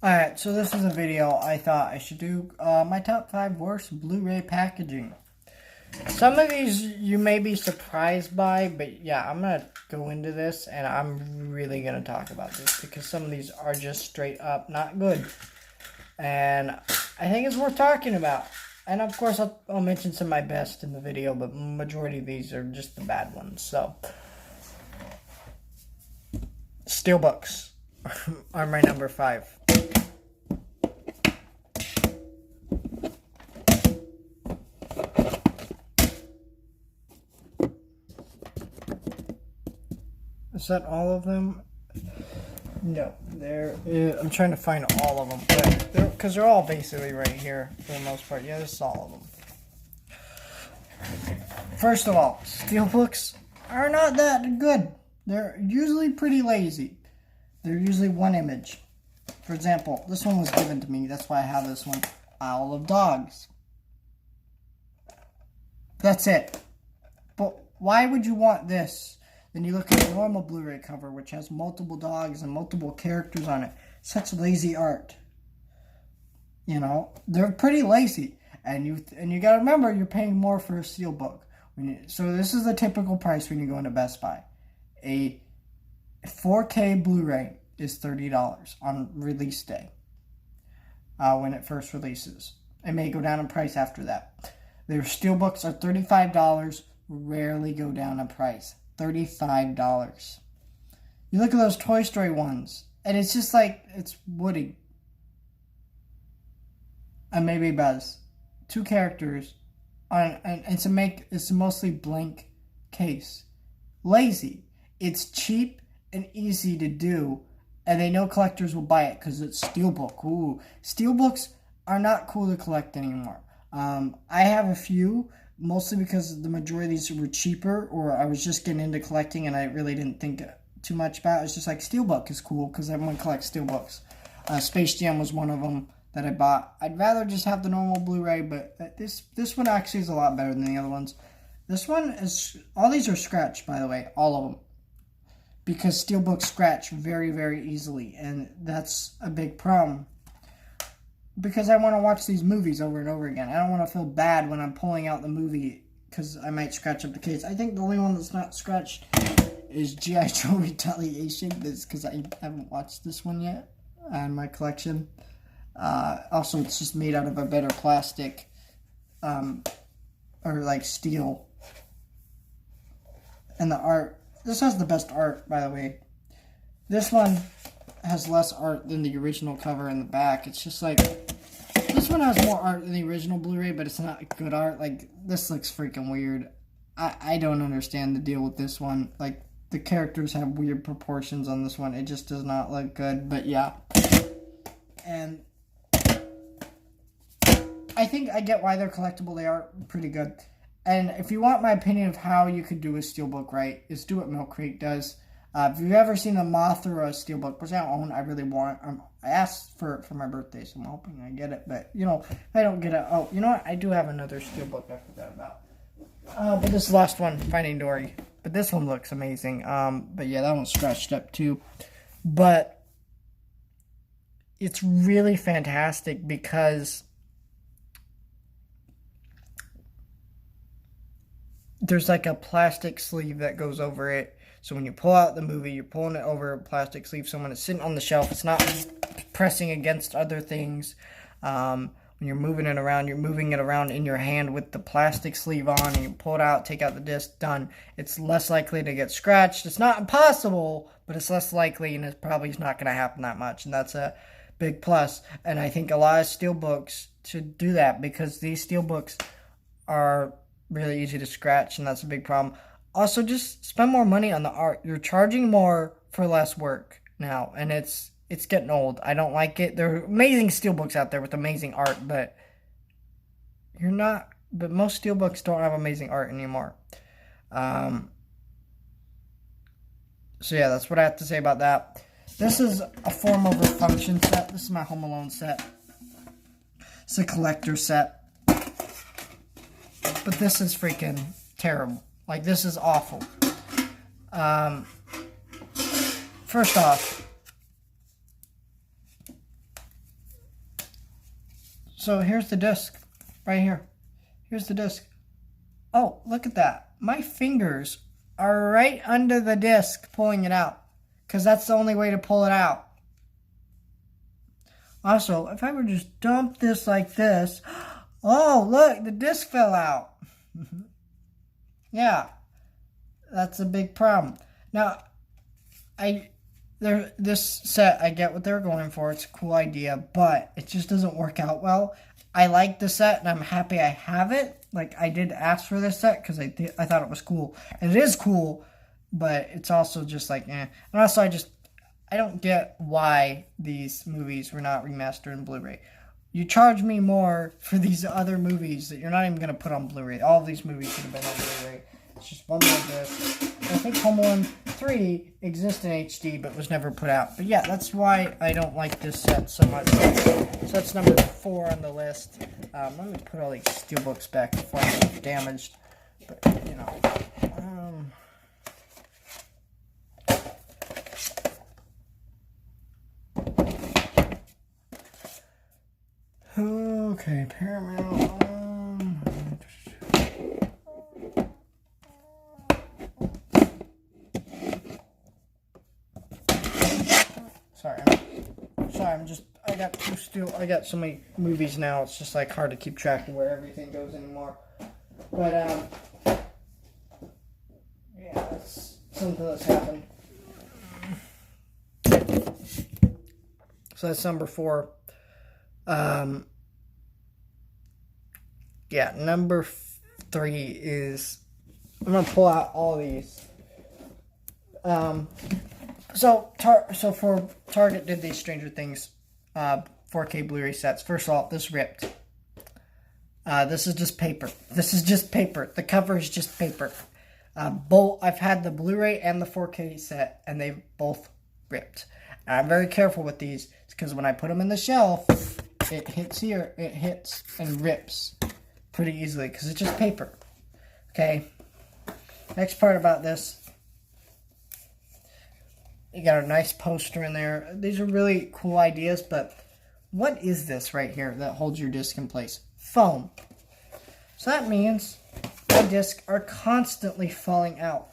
Alright, so this is a video I thought I should do my top 5 worst Blu-ray packaging. Some of these you may be surprised by, but yeah, I'm going to go into this and I'm really going to talk about this because some of these are just straight up not good. And I think it's worth talking about. And of course, I'll mention some of my best in the video, but majority of these are just the bad ones. So, Steelbooks are my number 5. Is that all of them? No, I'm trying to find all of them, but because they're all basically right here for the most part. Yeah, this is all of them. First of all, Steelbooks are not that good. They're usually pretty lazy. They're usually one image. For example, this one was given to me. That's why I have this one. Isle of Dogs. That's it. But why would you want this? Then you look at a normal Blu-ray cover, which has multiple dogs and multiple characters on it. Such lazy art. You know, they're pretty lazy. And you got to remember, you're paying more for a Steelbook. So this is the typical price when you go into Best Buy. A 4K Blu-ray is $30 on release day. When it first releases. It may go down in price after that. Their Steelbooks are $35. Rarely go down in price. $35. You look at those Toy Story ones, and it's just like, it's Woody. And maybe Buzz. 2 characters. And it's a mostly blank case. Lazy. It's cheap and easy to do, and they know collectors will buy it because it's Steelbook. Ooh. Steelbooks are not cool to collect anymore. I have a few, mostly because the majority of these were cheaper, or I was just getting into collecting and I really didn't think too much about it. It's just like Steelbook is cool because everyone collects Steelbooks. Space Jam was one of them that I bought. I'd rather just have the normal Blu-ray, but this one actually is a lot better than the other ones. This one is, all these are scratched, by the way, all of them. Because Steelbooks scratch very, very easily, and that's a big problem. Because I want to watch these movies over and over again. I don't want to feel bad when I'm pulling out the movie because I might scratch up the case. I think the only one that's not scratched is G.I. Joe Retaliation. That's because I haven't watched this one yet in my collection. Also, it's just made out of a better plastic or like steel. And the art, this has the best art, by the way. This one has less art than the original cover in the back. It's just like, this one has more art than the original Blu-ray, but it's not good art. Like, this looks freaking weird. I don't understand the deal with this one. Like, the characters have weird proportions on this one. It just does not look good, but yeah. And I think I get why they're collectible. They are pretty good. And if you want my opinion of how you could do a Steelbook right, is do what Milk Crate does. If you've ever seen a Moth or a Steelbook, which I don't own, I really want. I asked for my birthday, so I'm hoping I get it. But, you know, if I don't get it, oh, you know what? I do have another Steelbook I forgot about. But this last one, Finding Dory. But this one looks amazing. But yeah, that one's scratched up too. But it's really fantastic because there's like a plastic sleeve that goes over it. So when you pull out the movie, you're pulling it over a plastic sleeve. So when it's sitting on the shelf, it's not pressing against other things. When you're moving it around, you're moving it around in your hand with the plastic sleeve on. And you pull it out, take out the disc, done. It's less likely to get scratched. It's not impossible, but it's less likely, and it probably is not going to happen that much. And that's a big plus. And I think a lot of Steelbooks should do that because these Steelbooks are really easy to scratch, and that's a big problem. Also, just spend more money on the art. You're charging more for less work now, and it's getting old. I don't like it. There are amazing Steelbooks out there with amazing art, but most Steelbooks don't have amazing art anymore. So yeah, that's what I have to say about that. This is a form of a function set. This is my Home Alone set. It's a collector set. But this is freaking terrible. Like, this is awful. First off, So here's the disc right here. Here's the disc. Oh, look at that. My fingers are right under the disc pulling it out, because that's the only way to pull it out. Also, if I were to just dump this like this, oh, look, the disc fell out. Yeah, that's a big problem. Now, this set, I get what they're going for. It's a cool idea, but it just doesn't work out well. I like the set, and I'm happy I have it. Like, I did ask for this set because I thought it was cool. And it is cool, but it's also just like, eh. And also, I don't get why these movies were not remastered in Blu-ray. You charge me more for these other movies that you're not even going to put on Blu-ray. All of these movies should have been on Blu-ray. It's just one more disc. I think Home Alone 3 exists in HD but was never put out. But yeah, that's why I don't like this set so much. So that's number 4 on the list. Let me put all these Steelbooks back before I get damaged. But, you know. Okay, Paramount. Sorry, I got so many movies now, it's just like hard to keep track of where everything goes anymore. But, yeah, that's something that's happened. So that's number 4. Yeah, number 3 is, I'm going to pull out all these. So for Target did these Stranger Things 4K Blu-ray sets. First of all, this ripped. This is just paper. The cover is just paper. I've had the Blu-ray and the 4K set, and they both ripped. And I'm very careful with these, because when I put them in the shelf, it hits here, it hits and rips pretty easily, because it's just paper. Okay. Next part about this. You got a nice poster in there. These are really cool ideas, but what is this right here that holds your disc in place? Foam. So that means my discs are constantly falling out.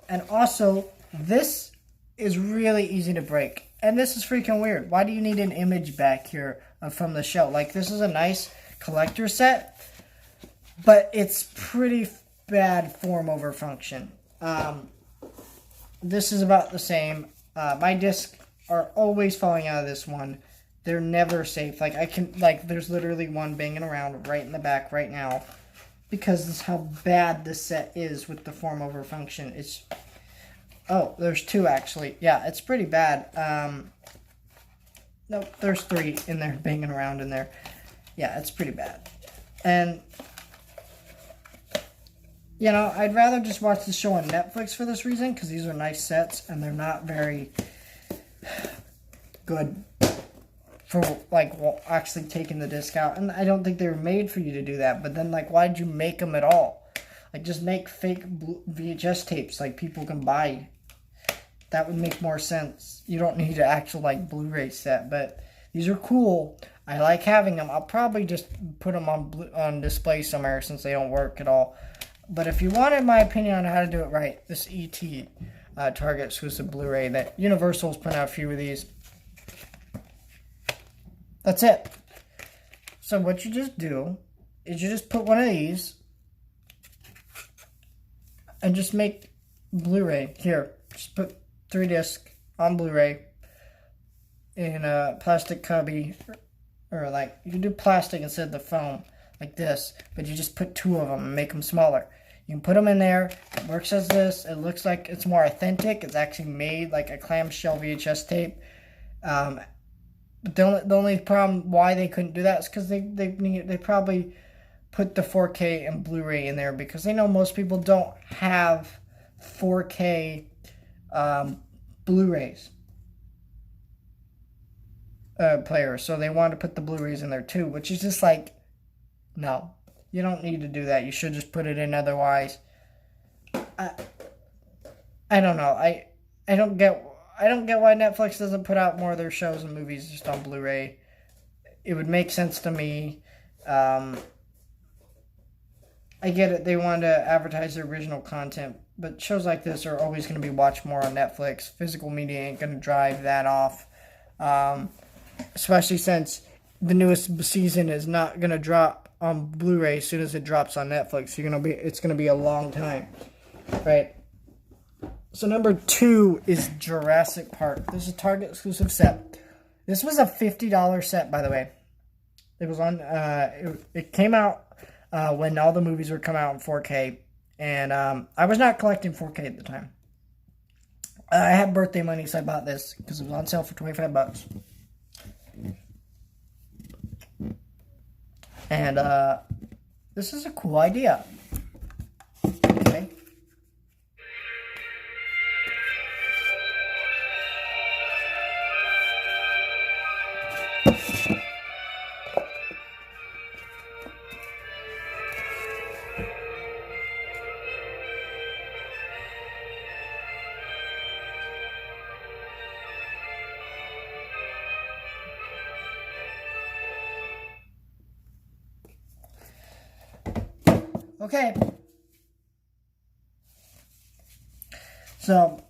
And also, this is really easy to break. And this is freaking weird. Why do you need an image back here from the show? Like, this is a nice collector set, but it's pretty bad form over function. This is about the same. My discs are always falling out of this one. They're never safe. There's literally one banging around right in the back right now, because this is how bad this set is with the form over function. Oh, there's 2 actually. Yeah, it's pretty bad. Nope, there's 3 in there banging around in there. Yeah, it's pretty bad. And, you know, I'd rather just watch the show on Netflix for this reason, because these are nice sets, and they're not very good for, like, actually taking the disc out. And I don't think they were made for you to do that. But then, like, why'd you make them at all? Like, just make fake VHS tapes, like, people can buy. That would make more sense. You don't need an actual, like, Blu-ray set. But these are cool. I like having them. I'll probably just put them on display somewhere, since they don't work at all. But if you wanted my opinion on how to do it right, this E.T. Target exclusive Blu-ray, that Universal's put out a few of these. That's it. So what you just do is you just put one of these and just make Blu-ray. Here, just put 3 discs on Blu-ray in a plastic cubby, or like, you can do plastic instead of the foam, like this, but you just put 2 of them and make them smaller. You can put them in there. It works as this. It looks like it's more authentic. It's actually made like a clamshell VHS tape. But the only problem why they couldn't do that is because they probably put the 4K and Blu-ray in there, because they know most people don't have 4K Blu-rays players. So they wanted to put the Blu-rays in there too, which is just like, no. You don't need to do that. You should just put it in otherwise. I don't know. I don't get why Netflix doesn't put out more of their shows and movies just on Blu-ray. It would make sense to me. I get it. They wanted to advertise their original content, but shows like this are always going to be watched more on Netflix. Physical media ain't going to drive that off, especially since the newest season is not going to drop on Blu-ray as soon as it drops on Netflix. It's going to be a long time, right? So number 2 is Jurassic Park. This is a Target exclusive set. This was a $50 set, by the way. It was on. It came out when all the movies would come out in 4K, and I was not collecting 4K at the time. I had birthday money, so I bought this because it was on sale for $25. And this is a cool idea. Okay. Okay. So,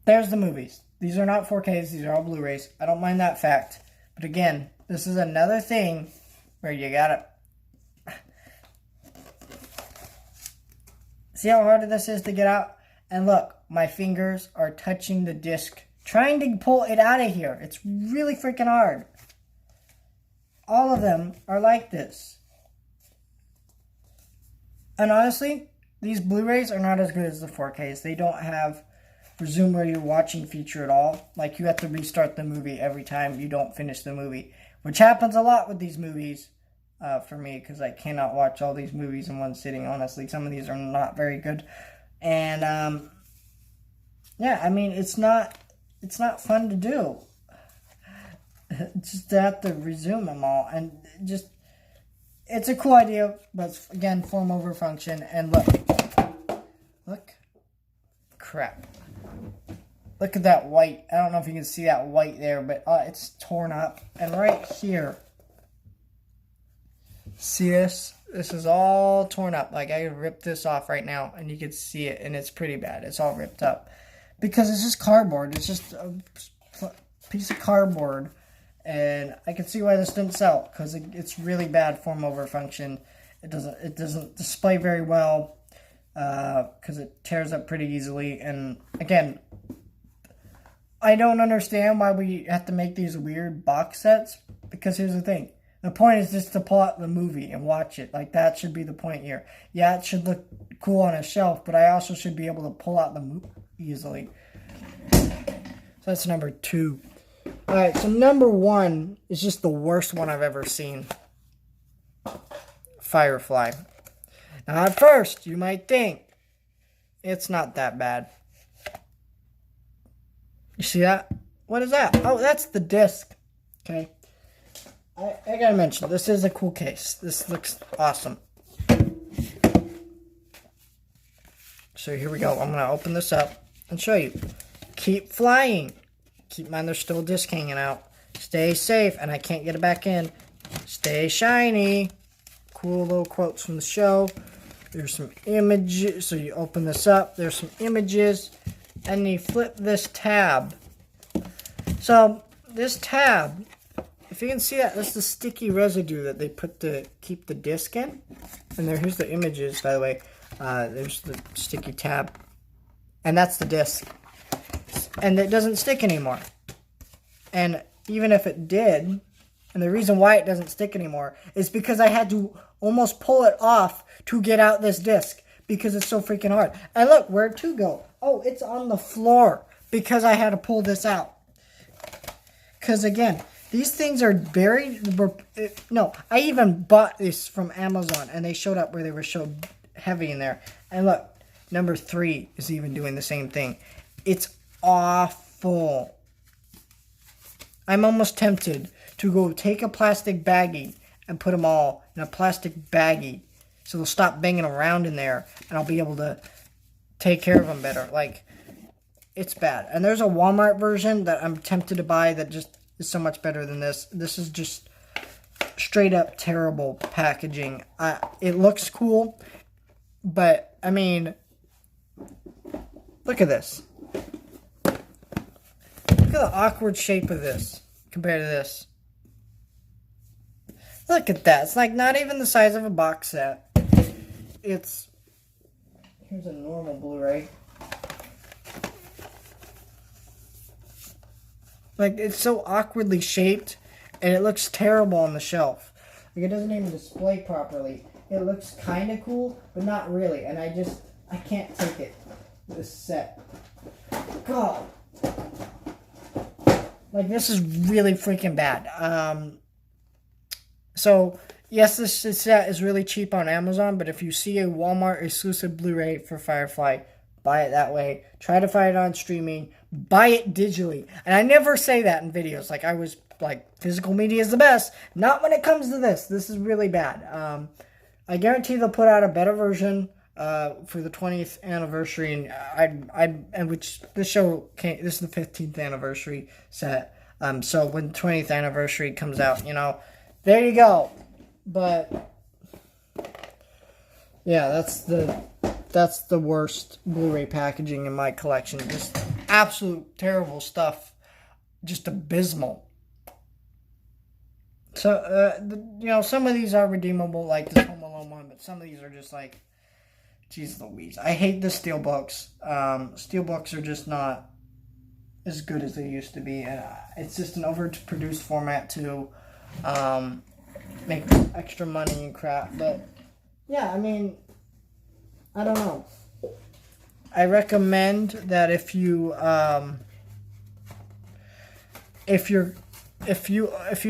there's the movies. These are not 4Ks. These are all Blu-rays. I don't mind that fact. But again, this is another thing where you gotta... See how hard this is to get out? And look, my fingers are touching the disc, trying to pull it out of here. It's really freaking hard. All of them are like this. And honestly, these Blu-rays are not as good as the 4Ks. They don't have resume where you're watching feature at all. Like, you have to restart the movie every time you don't finish the movie, which happens a lot with these movies for me, because I cannot watch all these movies in one sitting, honestly. Some of these are not very good. And, yeah, I mean, it's not fun to do. Just to have to resume them all. And just, it's a cool idea, but again, form over function. And look, crap. Look at that white. I don't know if you can see that white there, but it's torn up. And right here, see this? This is all torn up. Like, I could rip this off right now, and you can see it, and it's pretty bad. It's all ripped up. Because it's just cardboard. It's just a piece of cardboard. And I can see why this didn't sell, because it's really bad form over function. It doesn't display very well, because it tears up pretty easily. And again, I don't understand why we have to make these weird box sets, because here's the thing. The point is just to pull out the movie and watch it. Like, that should be the point here. Yeah, it should look cool on a shelf, but I also should be able to pull out the movie easily. So that's number 2. Alright, so number 1 is just the worst one I've ever seen. Firefly. Now, at first, you might think it's not that bad. You see that? What is that? Oh, that's the disc. Okay. I gotta mention, this is a cool case. This looks awesome. So here we go. I'm gonna open this up and show you. Keep flying. Keep in mind there's still a disc hanging out. Stay safe, and I can't get it back in. Stay shiny. Cool little quotes from the show. There's some images. So you open this up. There's some images. And you flip this tab. So this tab, if you can see that, that's the sticky residue that they put to keep the disc in. And here's the images, by the way. There's the sticky tab. And that's the disc. And it doesn't stick anymore. And even if it did, and the reason why it doesn't stick anymore is because I had to almost pull it off to get out this disc, because it's so freaking hard. And look, where'd 2 go? Oh, it's on the floor because I had to pull this out. Because again, these things are buried. No, I even bought this from Amazon, and they showed up where they were so heavy in there. And look, number 3 is even doing the same thing. It's awful. I'm almost tempted to go take a plastic baggie and put them all in a plastic baggie, so they'll stop banging around in there, and I'll be able to take care of them better. Like, it's bad. And there's a Walmart version that I'm tempted to buy that just is so much better than this. This is just straight up terrible packaging. It looks cool, but I mean, look at this. Look at the awkward shape of this compared to this. Look at that. It's like not even the size of a box set. Here's a normal Blu-ray. Like, it's so awkwardly shaped, and it looks terrible on the shelf. Like, it doesn't even display properly. It looks kind of cool, but not really. And I can't take it. This set. God. Like, this is really freaking bad. So, yes, this set is really cheap on Amazon, but if you see a Walmart exclusive Blu-ray for Firefly, buy it that way. Try to find it on streaming. Buy it digitally. And I never say that in videos. Like, I was like, physical media is the best. Not when it comes to this. This is really bad. I guarantee they'll put out a better version for the 20th anniversary. And which this show came, this is the 15th anniversary set. So when the 20th anniversary comes out, you know, there you go. But yeah, that's the worst Blu-ray packaging in my collection. Just absolute terrible stuff. Just abysmal. So, you know, some of these are redeemable, like this Home Alone one, but some of these are just like, geez Louise. I hate the Steelbooks. Steelbooks are just not as good as they used to be. And it's just an overproduced format to make extra money and crap. But, yeah, I mean, I don't know. I recommend that if you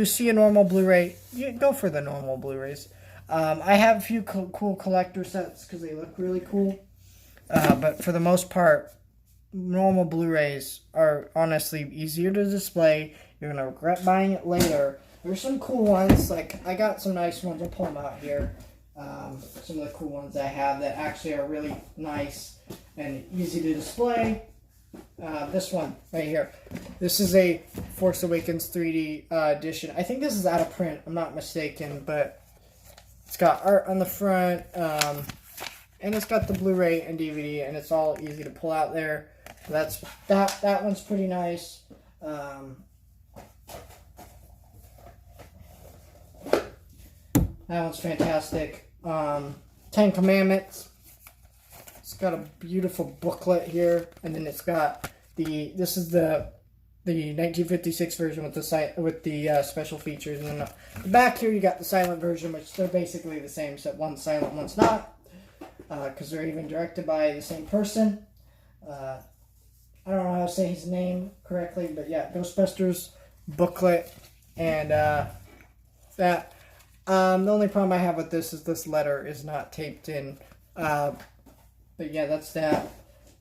see a normal Blu-ray, you go for the normal Blu-rays. I have a few cool collector sets because they look really cool. But for the most part, normal Blu-rays are honestly easier to display. You're going to regret buying it later. There's some cool ones. Like, I got some nice ones. I'll pull them out here. Some of the cool ones I have that actually are really nice and easy to display. This one right here. This is a Force Awakens 3D edition. I think this is out of print. I'm not mistaken, but it's got art on the front, and it's got the Blu-ray and DVD, and it's all easy to pull out there. That's that one's pretty nice. That one's fantastic. 10 Commandments. It's got a beautiful booklet here, and then it's got this is the 1956 version with the special features, and then the back here you got the silent version, which they're basically the same, except one's silent, one's not, because they're even directed by the same person. I don't know how to say his name correctly, but yeah, Ghostbusters booklet, and that. The only problem I have with this is this letter is not taped in. But yeah, that's that.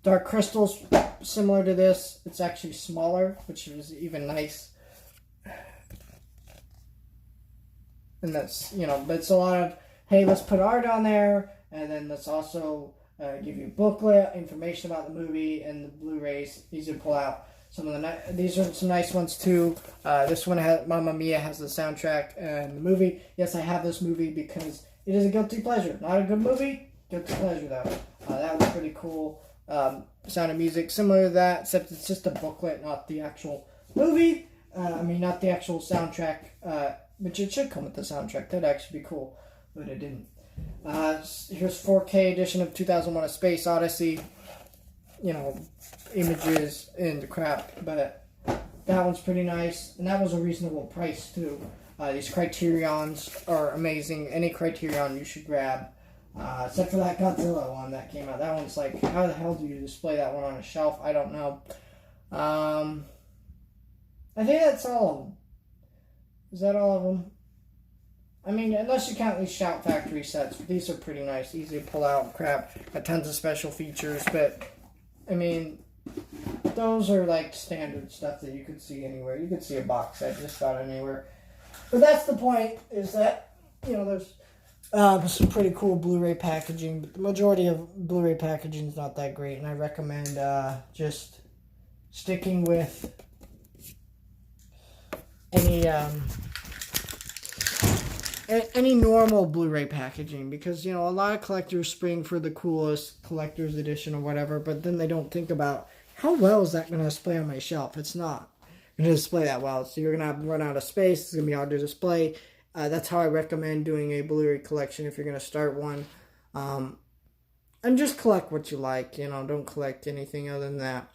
Dark Crystal's similar to this. It's actually smaller, which is even nice. And that's, you know, but it's a lot of, hey, let's put art on there, and then let's also give you a booklet, information about the movie, and the Blu-rays, easy to pull out. These are some nice ones too. This one has Mamma Mia has the soundtrack and the movie. Yes, I have this movie because it is a guilty pleasure. Not a good movie, guilty pleasure though. That was pretty cool. Sound of Music, similar to that, except it's just a booklet, not the actual movie. Not the actual soundtrack. Which it should come with the soundtrack. That'd actually be cool, but it didn't. Here's 4K edition of 2001: A Space Odyssey. You know, images and the crap, but that one's pretty nice, and that was a reasonable price too. These Criterions are amazing. Any Criterion you should grab, except for that Godzilla one that came out. That one's like, how the hell do you display that one on a shelf? I don't know. I think that's all of them. Is that all of them? I mean, unless you count these Shout Factory sets, these are pretty nice, easy to pull out, crap. Got tons of special features, but I mean, those are like standard stuff that you could see anywhere. You could see a box set just about anywhere. But that's the point, is that, you know, there's some pretty cool Blu-ray packaging, but the majority of Blu-ray packaging is not that great, and I recommend just sticking with any normal Blu-ray packaging, because a lot of collectors spring for the coolest collector's edition or whatever, but then they don't think about how well is that going to display on my shelf. It's not going to display that well, so you're going to run out of space. It's going to be hard to display. That's how I recommend doing a Blu-ray collection if you're going to start one. And just collect what you like. Don't collect anything other than that.